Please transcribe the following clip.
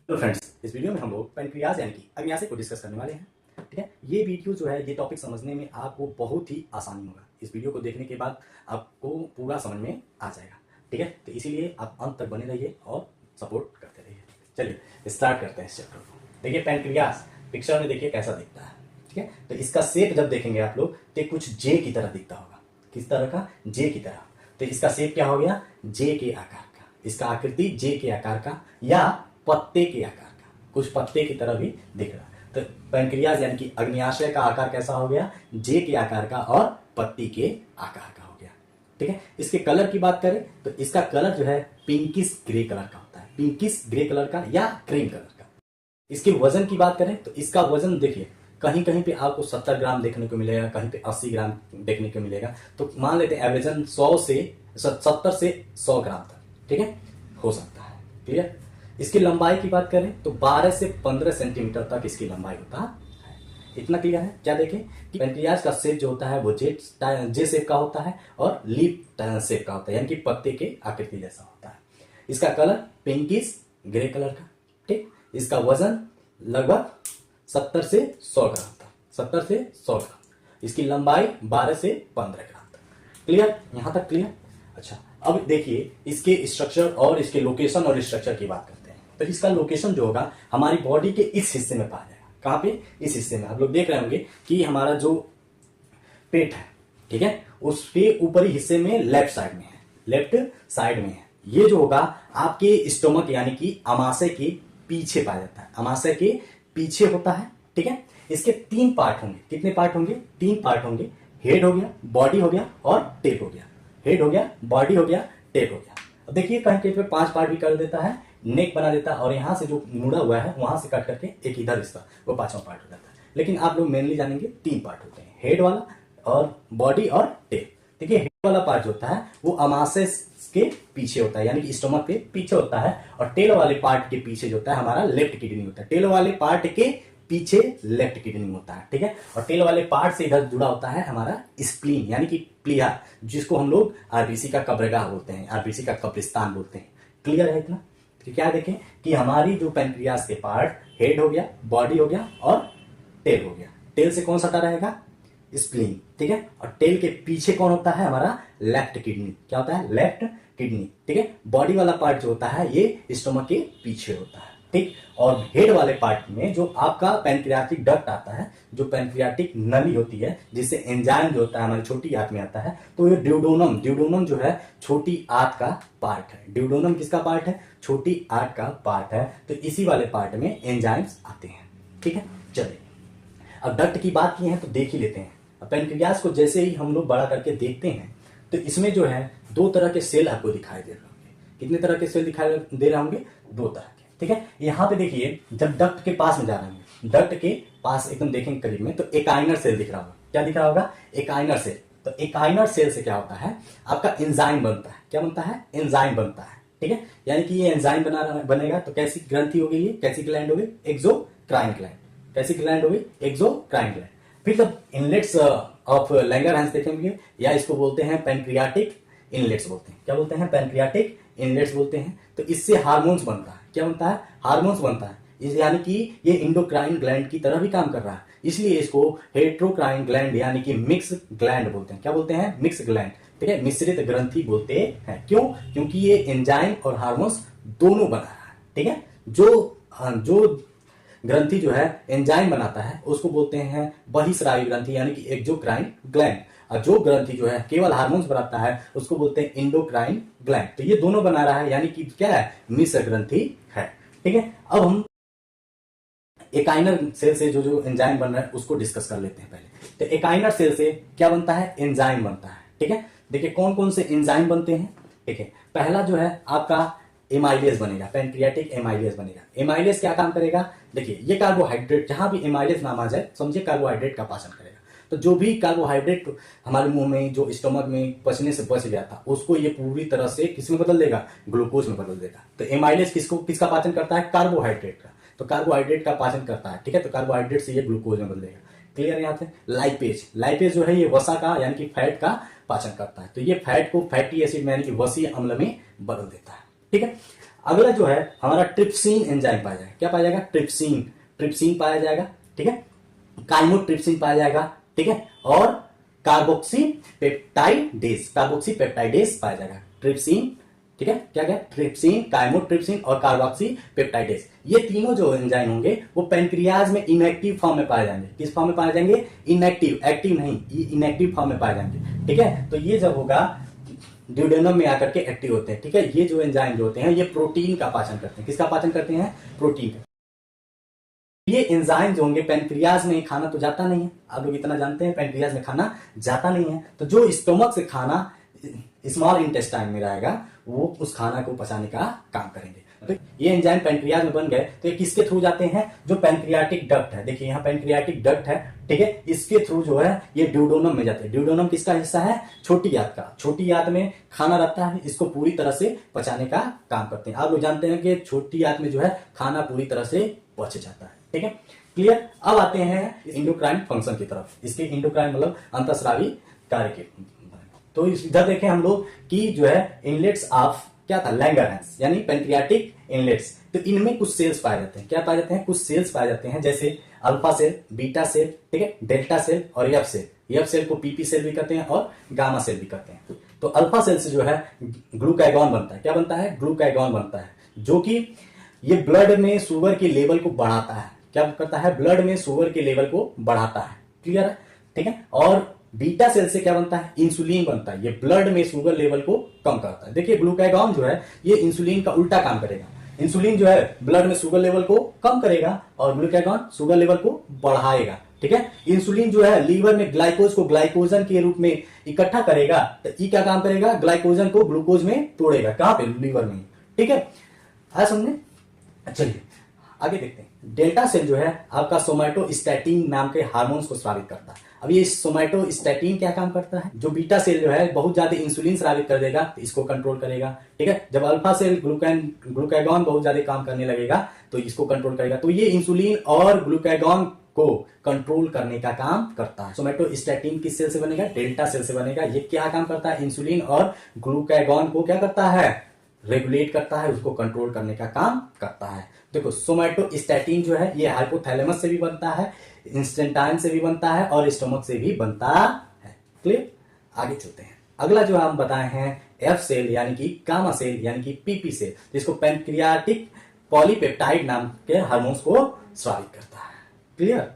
Hello friends, इस video में हम लोग पैनक्रियाज यानी कि अग्न्याशय को डिस्कस करने वाले हैं। ठीक है, ये वीडियो जो है ये टॉपिक समझने में आपको बहुत ही आसानी होगा। इस वीडियो को देखने के बाद आपको पूरा समझ में आ जाएगा। ठीक है, तो इसीलिए आप अंत तक बने रहिए और सपोर्ट करते रहिए। चलिए स्टार्ट करते हैं इस चैप्टर को। देखिए पैनक्रियाज पिक्चर में देखिए कैसा दिखता है। ठीक है, तो इसका शेप जब देखेंगे आप लोग तो कुछ जे की तरह दिखता होगा। किस तरह का? जे की तरह। तो इसका शेप क्या हो गया? जे के आकार का। इसका आकृति जे के आकार का या पत्ते के आकार का, कुछ पत्ते की तरह भी दिख रहा है। तो पैनक्रियाज यानी कि अग्न्याशय का आकार कैसा हो गया? जे के आकार का और पत्ती के आकार का हो गया। ठीक है, इसके कलर की बात करें तो इसका कलर जो है पिंकिश ग्रे कलर का होता है, पिंकिश ग्रे कलर का या क्रीम कलर का। इसके वजन की बात करें तो इसका वजन देखिए कहीं कहीं पे आपको 70 ग्राम देखने को मिलेगा, कहीं पे 80 ग्राम देखने को मिलेगा। तो मान लेते हैं एवरेजन 70 से 100 ग्राम तक, ठीक है, हो सकता है। क्लियर? इसकी लंबाई की बात करें तो 12 से 15 सेंटीमीटर तक इसकी लंबाई होता है। इतना क्लियर है? क्या देखें कि पैनक्रियाज का शेप जो होता है वो जे शेप का होता है और लीफ शेप का होता है, यानी कि पत्ते के आकृति जैसा होता है। इसका कलर पिंकिश ग्रे कलर का। ठीक, इसका वजन लगभग 70 से 100 ग्राम तक, 70 से 100 ग्राम। इसकी लंबाई 12 से 15 ग्राम तक। क्लियर? यहां तक क्लियर? अच्छा, अब देखिए इसके स्ट्रक्चर और इसके लोकेशन और स्ट्रक्चर की बात करते हैं। तो इसका लोकेशन जो होगा हमारी बॉडी के इस हिस्से में पाया जाएगा। कहां पे? इस हिस्से में। आप लोग देख रहे होंगे कि हमारा जो पेट है, ठीक है, उसके ऊपरी हिस्से में लेफ्ट साइड में है, लेफ्ट साइड में है। ये जो होगा आपके स्टोमक यानी कि अमाशय के पीछे पाया जाता है, अमाशय के पीछे होता है। ठीक है, इसके 3 पार्ट होंगे। कितने पार्ट होंगे? 3 पार्ट होंगे। हेड हो गया, बॉडी हो गया और टेल हो गया। हेड हो गया, बॉडी हो गया, टेल हो गया। अब देखिए कहीं कहीं पे 5 पार्ट भी कर देता है, नेक बना देता है और यहां से जो मुड़ा हुआ है वहां से कट करके एक इधर इसका वो 5वां पार्ट हो जाता है। लेकिन आप लोग मेनली जानेंगे 3 पार्ट होते हैं, हेड वाला और बॉडी और टेल। देखिए हेड वाला पार्ट जो होता है वो अमाशय के पीछे होता है, यानी कि स्टोमक के पीछे होता है, और टेल वाले पार्ट के पीछे जो होता है हमारा लेफ्ट किडनी होता है। टेल वाले पार्ट के पीछे लेफ्ट किडनी होता है। ठीक है, और टेल वाले पार्ट से इधर जुड़ा होता है हमारा स्प्लीन यानी कि प्लीहा, जिसको हम लोग आरबीसी का कब्रगाह बोलते हैं, आरबीसी का कब्रिस्तान बोलते हैं। क्लियर है इतना? तो क्या देखें कि हमारी जो पैनक्रियाज के पार्ट हेड हो गया, बॉडी हो गया और टेल हो गया। टेल से कौन सटा रहेगा? स्प्लीन। ठीक है, और टेल के पीछे कौन होता है? हमारा लेफ्ट किडनी। क्या होता है? Left kidney. ठीक है, बॉडी वाला पार्ट जो होता है ये स्टोमक के पीछे होता है। ठीक, और हेड वाले पार्ट में जो आपका पैनक्रियाटिक डक्ट आता है, जो पैनक्रियाटिक नली होती है, जिससे एंजाइम जो होता है हमारी छोटी आंत में आता है, तो ये ड्यूडोनम, ड्यूडोनम जो है छोटी आंत का पार्ट है। ड्यूडोनम किसका पार्ट है? छोटी आंत का पार्ट है। तो इसी वाले पार्ट में एंजाइम्स आते हैं। ठीक है, चलिए अब डक्ट की बात की है तो देख ही लेते हैं। अब पैनक्रियाज को जैसे ही हम लोग बड़ा करके देखते हैं तो इसमें जो है 2 तरह के सेल आपको दिखाई दे रहे होंगे। कितने तरह के सेल दिखाई दे रहे होंगे? 2 तरह के। ठीक है, यहाँ पे देखिए जब डक्ट के पास में जा रहे हैं, डक्ट के पास एकदम देखेंगे करीब में तो एकाइनर सेल दिख रहा होगा। क्या दिख रहा होगा? एकाइनर सेल। तो एकाइनर सेल से क्या होता है? आपका एंजाइम बनता है। क्या बनता है? एंजाइम बनता है। ठीक है, यानी कि ये एंजाइम बनेगा तो कैसी ग्रंथि हो गई? ये कैसी ग्लैंड हो गई? Exocrine gland. कैसी ग्लैंड हो गई? Exocrine gland. फिर जब इनलेट्स ऑफ लैंगरहैंस देखेंगे, या इसको बोलते हैं पैनक्रियाटिक इनलेट्स बोलते हैं। क्या बोलते हैं? पैनक्रियाटिक इनलेट्स बोलते हैं। तो इससे हार्मोन्स बनता है। क्या बनता है? हार्मोन्स बनता है। यानी कि ये इंडोक्राइन ग्लैंड की तरह भी काम कर रहा है, इसलिए इसको हेट्रोक्राइन ग्लैंड यानी कि मिक्स ग्लैंड बोलते हैं। क्या बोलते हैं? Mix gland. ठीक है, मिश्रित ग्रंथि बोलते हैं। क्यों? क्योंकि ये एंजाइम और हार्मोन्स दोनों बना रहा है। ठीक है, जो ग्रंथि जो है एंजाइम बनाता है उसको बोलते हैं बहिस्रावी ग्रंथि यानी कि एक्सोक्राइन ग्लैंड, और जो ग्रंथि जो है केवल हार्मोन्स बनाता है उसको बोलते हैं इंडोक्राइन ग्लैंड। तो ये दोनों बना रहा है, यानी कि क्या है? मिश्र ग्रंथि है। ठीक है, अब हम एकाइनर सेल से जो जो एंजाइम बन रहा है उसको डिस्कस कर लेते हैं पहले। तो एकाइनर सेल से क्या बनता है? एंजाइम बनता है। ठीक है, देखिए कौन कौन से एंजाइम बनते हैं। ठीक है, पहला जो है आपका एमाइलेज बनेगा, पैनक्रियाटिक एमाइलेज बनेगा। एमाइलेज क्या काम करेगा? देखिए ये कार्बोहाइड्रेट, जहां भी एमाइलेज नाम आ जाए समझिए कार्बोहाइड्रेट का पाचन करेगा। तो जो भी कार्बोहाइड्रेट हमारे मुंह में जो स्टमक में पचने से बच गया था उसको ये पूरी तरह से किस में बदल देगा? ग्लूकोज में बदल देगा। तो एमाइलेज किसका पाचन करता है? कार्बोहाइड्रेट का। तो कार्बोहाइड्रेट का पाचन करता है। ठीक है, तो कार्बोहाइड्रेट से ये ग्लूकोज में बदल देगा। क्लियर है यहाँ से? लाइपेज, लाइपेज जो है ये वसा का यानी कि फैट का पाचन करता है। तो ये फैट को फैटी एसिड में यानी कि वसीय अम्ल में बदल देता है। ठीक है, अगला जो है हमारा ट्रिप्सिन एंजाइम पाया जाएगा। क्या पाया जाएगा? ट्रिप्सिन, ट्रिप्सिन पाया जाएगा, ठीक है। काइमोट्रिप्सिन पाया जाएगा, ठीक है। और कार्बोक्सीपेप्टाइडेज, कार्बोक्सीपेप्टाइडेज पाया जाएगा। ट्रिप्सिन, ठीक है, क्या क्या? ट्रिप्सिन, काइमोट्रिप्सिन और कार्बोक्सीपेप्टाइडेज। ये तीनों जो एंजाइम होंगे वो पैनक्रियाज में इनएक्टिव फॉर्म में पाए जाएंगे। किस फॉर्म में पाए जाएंगे? इनएक्टिव, एक्टिव नहीं, इनएक्टिव फॉर्म में पाए जाएंगे, ठीक है। तो ये जब होगा ड्यूडेनम में आकर के एक्टिव होते हैं, ठीक है। ये जो एंजाइम जो होते हैं ये प्रोटीन का पाचन करते हैं। किसका पाचन करते हैं? प्रोटीन का। ये एंजाइम जो होंगे पैनक्रियाज में खाना तो जाता नहीं है, आप लोग इतना जानते हैं, पैनक्रियाज में खाना जाता नहीं है। तो जो स्टोमक से खाना स्मॉल इंटेस्टाइन में रहेगा वो उस खाना को पचाने का काम करेंगे। तो ये एंजाइम पैनक्रियाज में बन गए तो ये किसके थ्रू जाते हैं? जो पैनक्रियाटिक डक्ट है, देखिए यहाँ पैनक्रियाटिक डक्ट है, ठीक है, इसके थ्रू जो है ये ड्यूडेनम में जाते हैं। ड्यूडेनम किसका हिस्सा है? छोटी आंत का। छोटी आंत में खाना रहता है, इसको पूरी तरह से पचाने का काम करते हैं। आप लोग जानते हैं कि छोटी आंत में जो है खाना पूरी तरह से पच जाता है, ठीक है, क्लियर। अब आते हैं इंडोक्राइन फंक्शन की तरफ। इसके इंडोक्राइन मतलब अंतःस्रावी कार्य के। तो इधर देखें हम लोग कि जो है इनलेट्स ऑफ क्या था? लैंगरहैंस, यानी पैनक्रियाटिक इनलेट्स। तो इनमें कुछ सेल्स पाए जाते हैं। क्या पाए जाते हैं? कुछ सेल्स पाए जाते हैं, जैसे अल्फा सेल, बीटा सेल, ठीक है, डेल्टा सेल और एफ सेल। एफ सेल को पीपी सेल भी कहते हैं और गामा सेल भी कहते हैं। तो अल्फा सेल से जो है ग्लूकागॉन बनता है। क्या बनता है? ग्लूकागॉन बनता है, जो कि ये ब्लड में शुगर के लेवल को बढ़ाता है। क्या करता है? ब्लड में शुगर के लेवल को बढ़ाता है, क्लियर है, ठीक है। और बीटा सेल से क्या बनता है? इंसुलिन बनता है। ये ब्लड में शुगर लेवल को कम करता है। देखिए ग्लूकागॉन जो है ये इंसुलिन का उल्टा काम करेगा। इंसुलिन जो है ब्लड में शुगर लेवल को कम करेगा और ग्लूकागॉन शुगर लेवल को बढ़ाएगा, ठीक है। इंसुलिन जो है लीवर में ग्लाइकोज को ग्लाइकोजन के रूप में इकट्ठा करेगा, तो ये क्या काम करेगा? ग्लाइकोजन को ग्लूकोज में तोड़ेगा। कहां पे? लीवर में, ठीक है। आया समझे? चलिए आगे देखते हैं। डेल्टा सेल जो है आपका सोमैटोस्टैटिन नाम के हार्मोन्स को स्रावित करता है। अब ये सोमैटोस्टैटिन क्या काम करता है? जो बीटा सेल जो है बहुत ज्यादा इंसुलिन स्रावित कर देगा तो इसको कंट्रोल करेगा, ठीक है। जब अल्फा सेल ग्लूकागॉन बहुत ज्यादा काम करने लगेगा तो इसको कंट्रोल करेगा। तो ये इंसुलिन और ग्लूकागॉन को कंट्रोल करने का काम करता है। सोमैटोस्टैटिन किस सेल से बनेगा? डेल्टा सेल से बनेगा। ये क्या काम करता है? इंसुलिन और ग्लूकागॉन को क्या करता है? रेगुलेट करता है, उसको कंट्रोल करने का काम करता है। देखो सोमैटोस्टैटिन जो है ये हाइपोथैलेमस से भी बनता है, इंस्टेंटाइन से भी बनता है और स्टोमक से भी बनता है, क्लियर। आगे चलते हैं। अगला जो हम बताए हैं एफ सेल यानी कि गामा सेल यानी कि पीपी सेल, जिसको पैनक्रियाटिक पॉलीपेप्टाइड नाम के हार्मोन्स को स्रावित करता है, क्लियर।